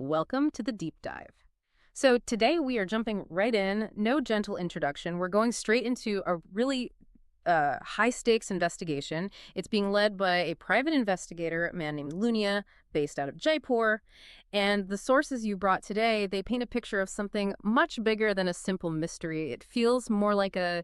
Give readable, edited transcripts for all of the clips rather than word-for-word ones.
Welcome to the deep dive. So today we are jumping right in, no gentle introduction. We're going straight into a really high stakes investigation. It's being led by a private investigator, a man named Lunia, based out of Jaipur. And the sources you brought today, they paint a picture of something much bigger than a simple mystery. It feels more like a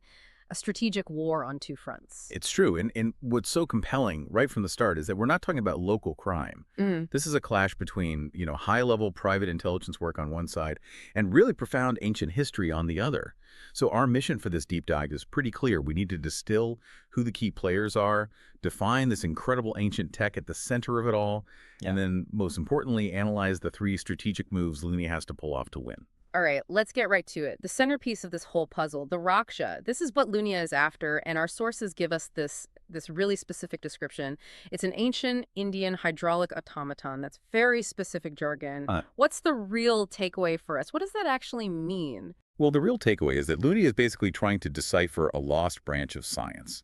strategic war on two fronts. It's true. And what's so compelling right from the start is that we're not talking about local crime. This is a clash between, high-level private intelligence work on one side and really profound ancient history on the other. So our mission for this deep dive is pretty clear. We need to distill who the key players are, define this incredible ancient tech at the center of it all, and then, most importantly, analyze the three strategic moves Luni has to pull off to win. All right, let's get right to it. The centerpiece of this whole puzzle, the Raksha. This is what Lunia is after, and our sources give us this really specific description. It's an ancient Indian hydraulic automaton. That's very specific jargon. What's the real takeaway for us? What does that actually mean? Well, the real takeaway is that Luni is basically trying to decipher a lost branch of science.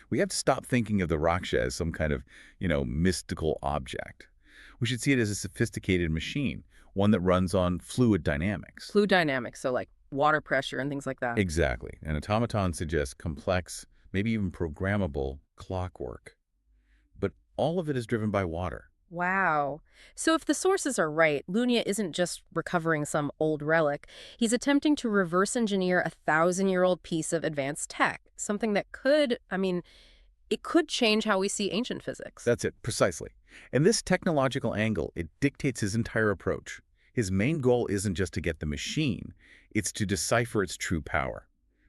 We have to stop thinking of the Raksha as some kind of, mystical object. We should see it as a sophisticated machine, one that runs on fluid dynamics. Fluid dynamics, so like water pressure and things like that. Exactly. An automaton suggests complex, maybe even programmable clockwork. But all of it is driven by water. Wow. So if the sources are right, Lunia isn't just recovering some old relic. He's attempting to reverse engineer a 1,000-year-old piece of advanced tech, something that could, it could change how we see ancient physics. That's it, precisely. And this technological angle, it dictates his entire approach. His main goal isn't just to get the machine, it's to decipher its true power,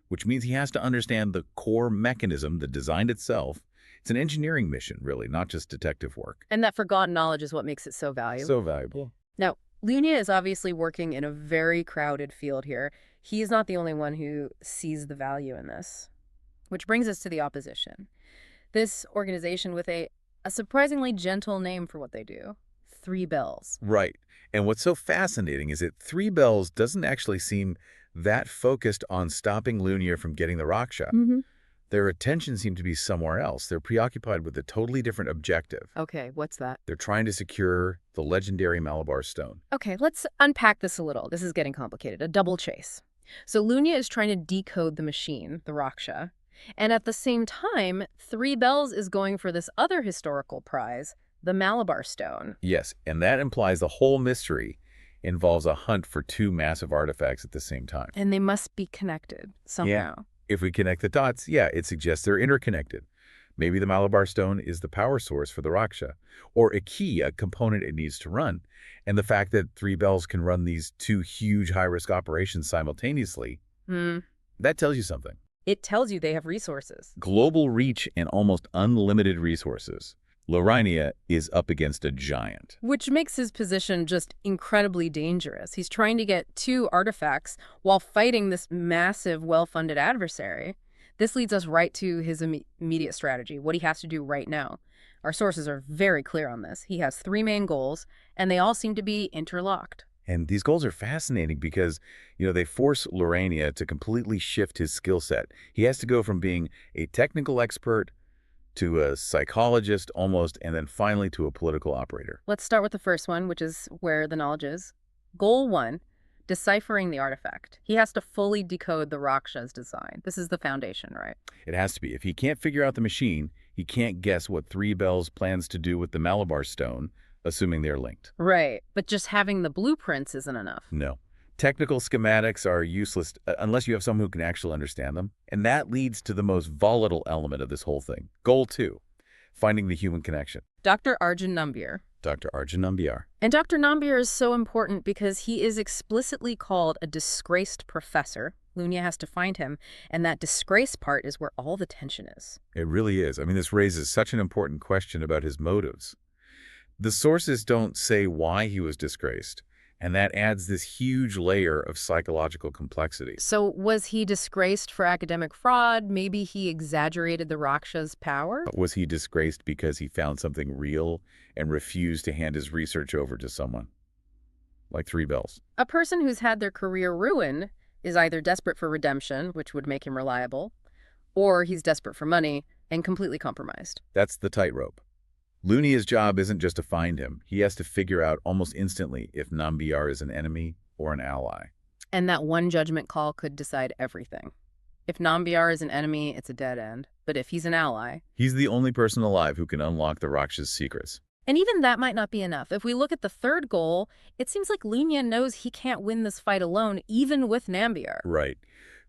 which means he has to understand the core mechanism, the design itself. It's an engineering mission, really, not just detective work. And that forgotten knowledge is what makes it so valuable. So valuable. Now, Lunia is obviously working in a very crowded field here. He's not the only one who sees the value in this. Which brings us to the opposition. This organization with a surprisingly gentle name for what they do. Three Bells. Right. And what's so fascinating is that Three Bells doesn't actually seem that focused on stopping Lunia from getting the Raksha. Their attention seemed to be somewhere else. They're preoccupied with a totally different objective. Okay, what's that? They're trying to secure the legendary Malabar stone. Okay, let's unpack this a little. This is getting complicated. A double chase. So Lunia is trying to decode the machine, the Raksha, and at the same time, Three Bells is going for this other historical prize, the Malabar stone. Yes, and that implies the whole mystery involves a hunt for two massive artifacts at the same time. And they must be connected somehow. Yeah. If we connect the dots, it suggests they're interconnected. Maybe the Malabar stone is the power source for the Raksha, or a key, a component it needs to run. And the fact that Three Bells can run these two huge high-risk operations simultaneously, that tells you something. It tells you they have resources. Global reach and almost unlimited resources. Lorania is up against a giant. Which makes his position just incredibly dangerous. He's trying to get two artifacts while fighting this massive, well-funded adversary. This leads us right to his immediate strategy, what he has to do right now. Our sources are very clear on this. He has three main goals, and they all seem to be interlocked. And these goals are fascinating because, they force Lorania to completely shift his skill set. He has to go from being a technical expert to a psychologist almost, and then finally to a political operator. Let's start with the first one, which is where the knowledge is. Goal 1, deciphering the artifact. He has to fully decode the Raksha's design. This is the foundation, right? It has to be. If he can't figure out the machine, he can't guess what Three Bells plans to do with the Malabar stone, assuming they're linked. Right, but just having the blueprints isn't enough. No. Technical schematics are useless unless you have someone who can actually understand them. And that leads to the most volatile element of this whole thing. Goal 2, finding the human connection. Dr. Arjun Nambiar. Dr. Arjun Nambiar. And Dr. Nambiar is so important because he is explicitly called a disgraced professor. Lunia has to find him, and that disgrace part is where all the tension is. It really is. This raises such an important question about his motives. The sources don't say why he was disgraced. And that adds this huge layer of psychological complexity. So was he disgraced for academic fraud? Maybe he exaggerated the Raksha's power? Was he disgraced because he found something real and refused to hand his research over to someone? Like Three Bells. A person who's had their career ruined is either desperate for redemption, which would make him reliable, or he's desperate for money and completely compromised. That's the tightrope. Lunia's job isn't just to find him. He has to figure out almost instantly if Nambiar is an enemy or an ally. And that one judgment call could decide everything. If Nambiar is an enemy, it's a dead end. But if he's an ally, He's the only person alive who can unlock the Raksha's secrets. and even that might not be enough. If we look at the third goal, it seems like Lunia knows he can't win this fight alone, even with Nambiar. Right.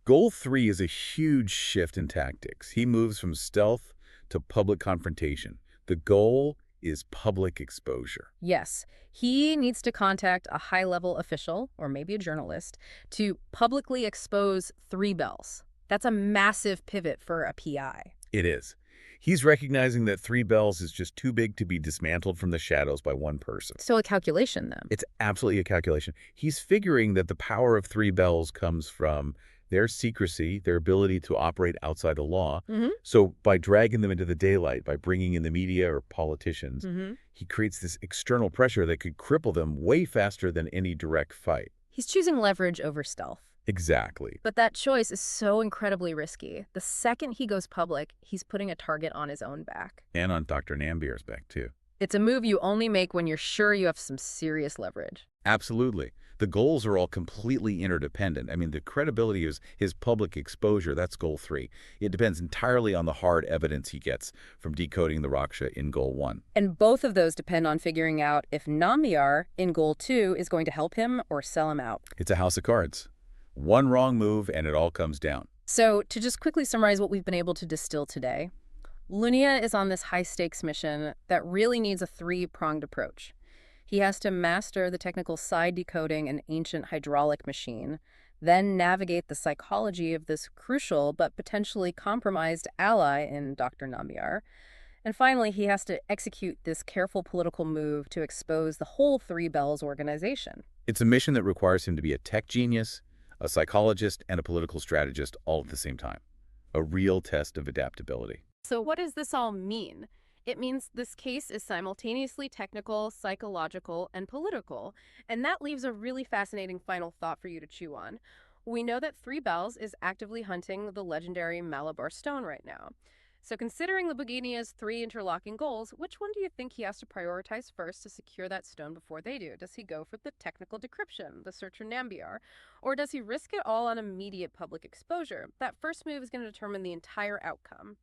Goal 3 is a huge shift in tactics. He moves from stealth to public confrontation. The goal is public exposure. Yes, he needs to contact a high-level official, or maybe a journalist, to publicly expose Three Bells. That's a massive pivot for a PI. It is. He's recognizing that Three Bells is just too big to be dismantled from the shadows by one person. So a calculation, then. It's absolutely a calculation. He's figuring that the power of Three Bells comes from their secrecy, their ability to operate outside the law. So by dragging them into the daylight, by bringing in the media or politicians, he creates this external pressure that could cripple them way faster than any direct fight. He's choosing leverage over stealth. Exactly. But that choice is so incredibly risky. The second he goes public, he's putting a target on his own back. And on Dr. Nambiar's back, too. It's a move you only make when you're sure you have some serious leverage. Absolutely. The goals are all completely interdependent. I mean, the credibility is his public exposure. That's goal 3. It depends entirely on the hard evidence he gets from decoding the Raksha in goal 1. And both of those depend on figuring out if Nambiar, in goal 2, is going to help him or sell him out. It's a house of cards. One wrong move and it all comes down. So, to just quickly summarize what we've been able to distill today, Lunia is on this high-stakes mission that really needs a three-pronged approach. He has to master the technical side decoding an ancient hydraulic machine, then navigate the psychology of this crucial but potentially compromised ally in Dr. Nambiar, and finally, he has to execute this careful political move to expose the whole Three Bells organization. It's a mission that requires him to be a tech genius, a psychologist, and a political strategist all at the same time. A real test of adaptability. So what does this all mean? It means this case is simultaneously technical, psychological, and political, and that leaves a really fascinating final thought for you to chew on. We know that Three Bells is actively hunting the legendary Malabar stone right now. So considering the Boginia's 3 interlocking goals, which one do you think he has to prioritize first to secure that stone before they do? Does he go for the technical decryption, the search for Nambiar, or does he risk it all on immediate public exposure? That first move is going to determine the entire outcome.